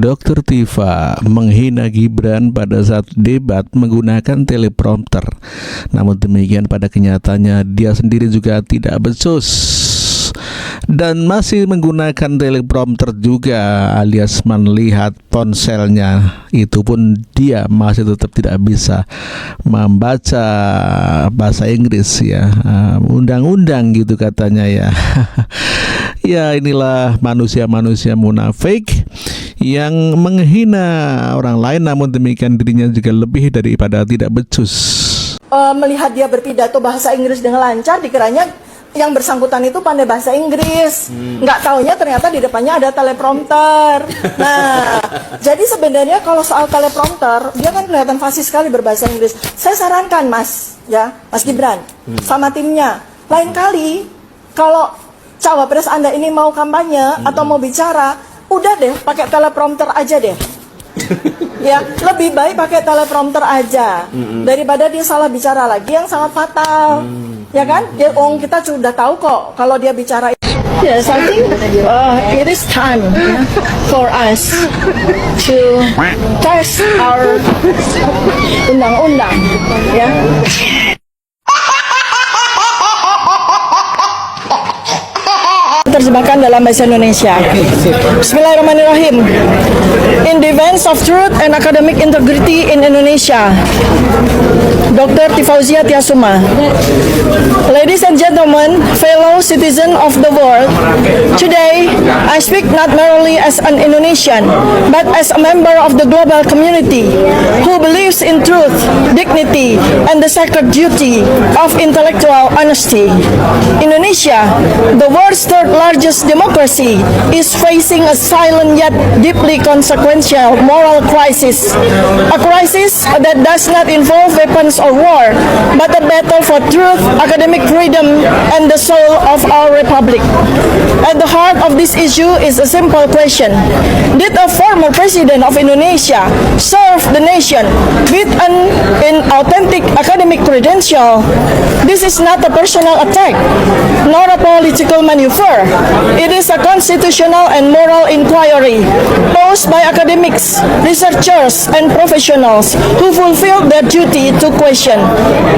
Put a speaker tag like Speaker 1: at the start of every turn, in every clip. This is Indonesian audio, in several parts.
Speaker 1: Dr. Tifa menghina Gibran pada saat debat menggunakan teleprompter. Namun demikian pada kenyataannya dia sendiri juga tidak becus dan masih menggunakan teleprompter juga, alias melihat ponselnya. Itu pun dia masih tetap tidak bisa membaca bahasa Inggris ya, undang-undang gitu katanya ya. Ya, inilah manusia-manusia munafik yang menghina orang lain, namun demikian dirinya juga lebih daripada tidak becus.
Speaker 2: Melihat dia berpidato bahasa Inggris dengan lancar, dikiranya yang bersangkutan itu pandai bahasa Inggris. Nggak taunya ternyata di depannya ada teleprompter. Nah, jadi sebenarnya kalau soal teleprompter, dia kan kelihatan fasih sekali berbahasa Inggris. Saya sarankan Mas Gibran, sama timnya, lain kali kalau cawapres Anda ini mau kampanye atau mau bicara, udah deh pakai teleprompter aja deh. Ya, lebih baik pakai teleprompter aja daripada dia salah bicara lagi yang sangat fatal. Ya kan? Kita sudah tahu kok kalau dia bicara. Yes, I think it is time for us to test our undang-undang. Ya. Terjemahkan dalam bahasa Indonesia. Bismillahirrahmanirrahim. In defense of truth and academic integrity in Indonesia, Dr. Tifauzia Tiasuma. Ladies and gentlemen, fellow citizens of the world, today I speak not merely as an Indonesian, but as a member of the global community who believes in truth, dignity, and the sacred duty of intellectual honesty. Indonesia, the world's third largest democracy, is facing a silent yet deeply consequential moral crisis. A crisis that does not involve weapons or war, but a battle for truth, academic freedom, and the soul of our republic. At the heart of this issue is a simple question. Did a former president of Indonesia serve the nation with an inauthentic academic credential? This is not a personal attack, nor a political maneuver. It is a constitutional and moral inquiry posed by academics, researchers, and professionals who fulfill their duty to question,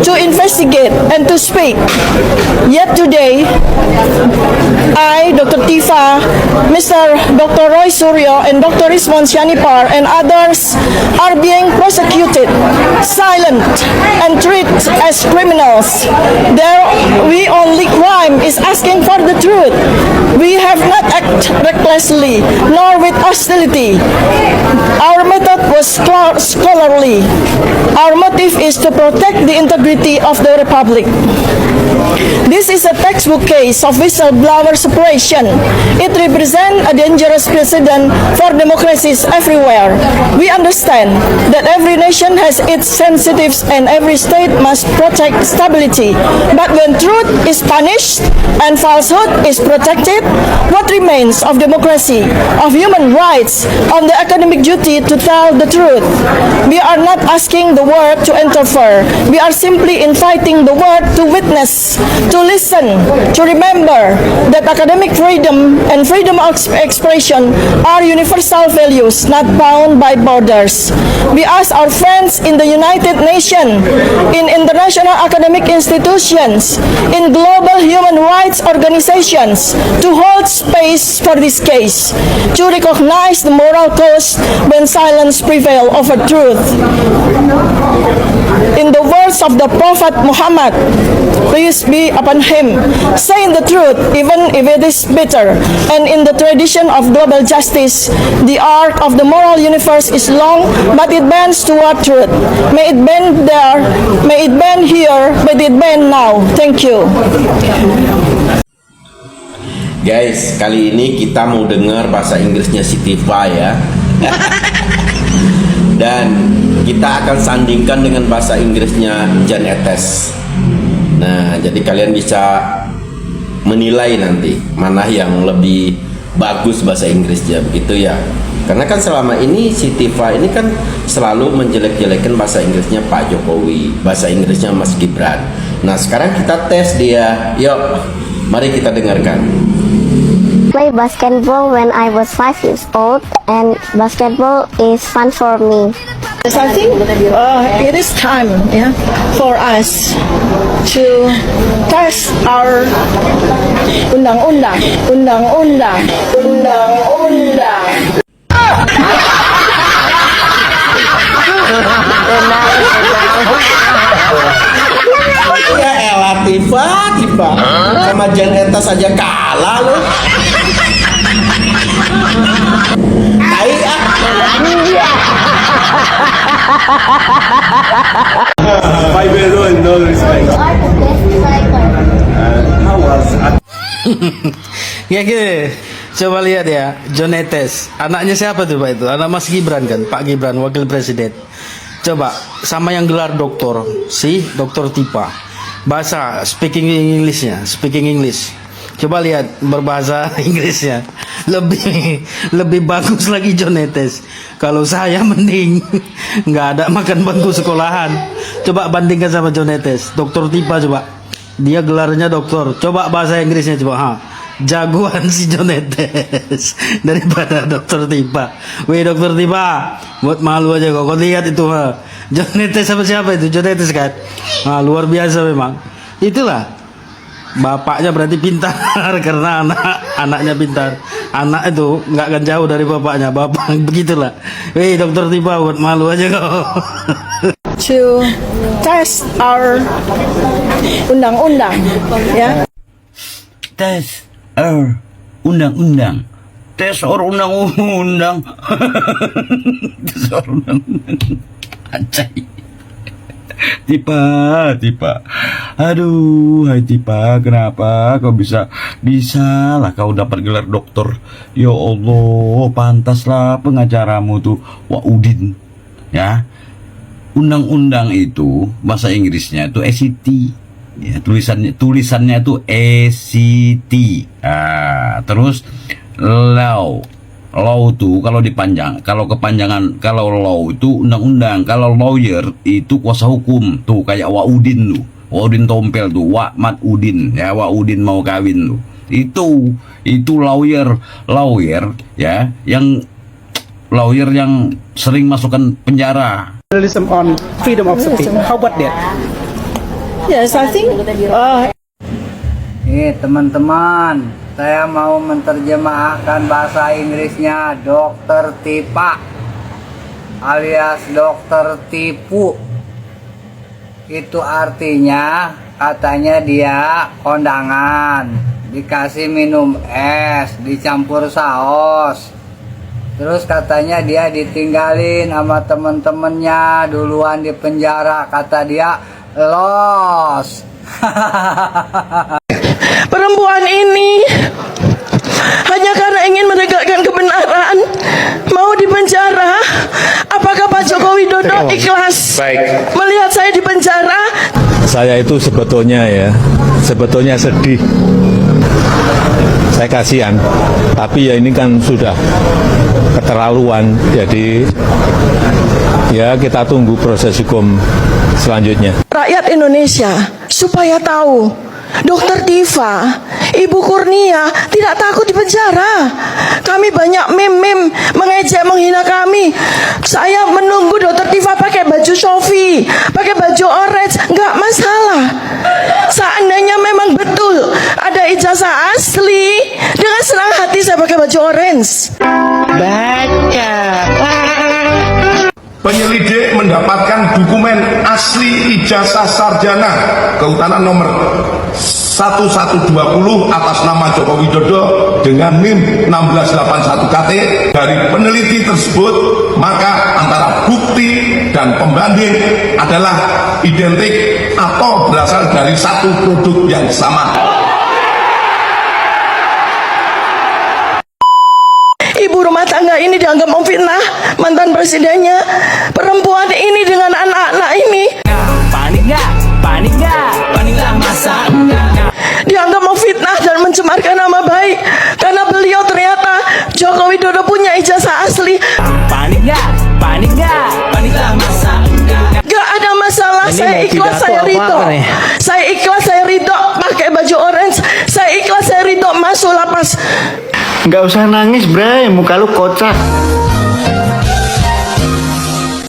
Speaker 2: to investigate, and to speak. Yet today, I, Dr. Tifa, Mr. Dr. Roy Suryo, and Dr. Rizwan Syanipar, and others are being prosecuted, silent, and treated as criminals. Their only crime is asking for the truth. We have not acted recklessly, nor with hostility. Our method was scholarly. Our motive is to protect the integrity of the Republic. This is a textbook case of whistleblower suppression. It represents a dangerous precedent for democracies everywhere. We understand that every nation has its sensitives and every state must protect stability. But when truth is punished and falsehood is protected, what remains of democracy, of human rights, of the academic duty to tell the truth? We are not asking the world to interfere. We are simply inviting the world to witness, to listen, to remember that academic freedom and freedom of expression are universal values not bound by borders. We ask our friends in the United Nations, in international academic institutions, in global human rights organizations to hold space for this case, to recognize the moral cost when silence prevails over truth. In the words of the Prophet Muhammad, peace be upon him, saying the truth even if it is bitter, and in the tradition of global justice, the arc of the moral universe is long, but it bends toward truth. May it bend there, may it bend here, may it bend now. Thank you.
Speaker 3: Guys, kali ini kita mau dengar bahasa Inggrisnya si Tifa ya. Dan kita akan sandingkan dengan bahasa Inggrisnya Jan Etes. Nah, jadi kalian bisa menilai nanti mana yang lebih bagus bahasa Inggrisnya, begitu ya. Karena kan selama ini si Tifa ini kan selalu menjelek-jelekan bahasa Inggrisnya Pak Jokowi, bahasa Inggrisnya Mas Gibran. Nah, sekarang kita tes dia. Yuk, mari kita dengarkan.
Speaker 4: play basketball when I was 5 years old, and basketball is fun for me.
Speaker 2: Yes, I think it is time, yeah, for us to test our undang-undang.
Speaker 3: Ya elah tiba sama Jan Etes aja kalah lu. Tai ah.
Speaker 5: Ya gitu. Coba lihat ya, John Etes. Anaknya siapa tuh Pak itu? Anak Mas Gibran kan, Pak Gibran, Wakil Presiden. Coba sama yang gelar doktor, Doktor Tipa. Bahasa speaking English. Coba lihat berbahasa Inggrisnya. Lebih bagus lagi John Etes. Kalau saya mending nggak ada makan bangku sekolahan. Coba bandingkan sama John Etes. Doktor Tipa coba. Dia gelarnya doktor. Coba bahasa Inggrisnya coba. Jagoan si John Etes daripada Dokter Tipa. Weh Dokter Tipa, buat malu aja kok. Kau lihat itu John Etes sama siapa itu? John Etes kan? Luar biasa memang. Itulah bapaknya berarti pintar karena anaknya pintar. Anak itu nggak akan jauh dari bapaknya. Bapak begitulah. Weh Dokter Tipa, buat malu aja kok.
Speaker 2: To test our undang-undang, ya.
Speaker 6: Tes undang-undang. Tes undang-undang. Tes undang-undang. Acai. Tipa. Aduh, hai Tipa, kenapa kau bisa lah kau dapat gelar doktor? Ya Allah, pantaslah pengacaramu tuh Wak Udin. Ya. Undang-undang itu bahasa Inggrisnya itu ACT. Ya, tulisannya itu ACT. Terus law itu kalau dipanjang, kalau law itu undang-undang, kalau lawyer itu kuasa hukum. Tuh kayak Wak Udin tuh. Wak Udin Tompel tuh, Wak Mat Udin, ya Wak Udin mau kawin tuh. Itu lawyer ya, yang lawyer yang sering masukkan penjara.
Speaker 7: Journalism on freedom of speech. How about that?
Speaker 2: Yes, I think
Speaker 8: teman-teman, saya mau menerjemahkan bahasa Inggrisnya Dokter Tipa alias Dokter Tipu. Itu artinya katanya dia kondangan, dikasih minum es, dicampur saus. Terus katanya dia ditinggalin sama temen-temennya duluan di penjara, kata dia los.
Speaker 2: perempuan ini hanya karena ingin menegakkan kebenaran mau dipenjara. Apakah Pak Joko Widodo ikhlas melihat saya di penjara?
Speaker 9: Saya itu sebetulnya sedih. Saya kasihan, tapi ya ini kan sudah keterlaluan. Jadi ya kita tunggu proses hukum selanjutnya.
Speaker 2: Rakyat Indonesia supaya tahu Dokter Tifa, Ibu Kurnia tidak takut di penjara. Kami banyak meme mengejek, menghina kami. Saya menunggu Dokter Tifa pakai baju Shopee, pakai baju orange, nggak masalah. Seandainya memang betul ada ijazah asli, dengan senang hati saya pakai baju orange.
Speaker 10: Penyelidik mendapatkan dokumen asli ijazah sarjana kehutanan nomor 1120 atas nama Joko Widodo dengan NIM 1681 KT. Dari peneliti tersebut, maka antara bukti dan pembanding adalah identik atau berasal dari satu produk yang sama.
Speaker 2: Ibu rumah tangga ini dianggap memfitnah mantan presidennya. Perempuan ini dengan anak-anak ini
Speaker 11: panik nggak masa enggak.
Speaker 2: Dianggap memfitnah dan mencemarkan nama baik karena beliau ternyata Joko Widodo punya ijazah asli.
Speaker 11: Panik lah masa enggak.
Speaker 2: Gak ada masalah. Saya ikhlas, saya ridho. Saya ikhlas, saya ridho pakai baju orange. Saya ikhlas, saya ridho masuk lapas.
Speaker 8: Nggak usah nangis, Bray. Muka lu kocak.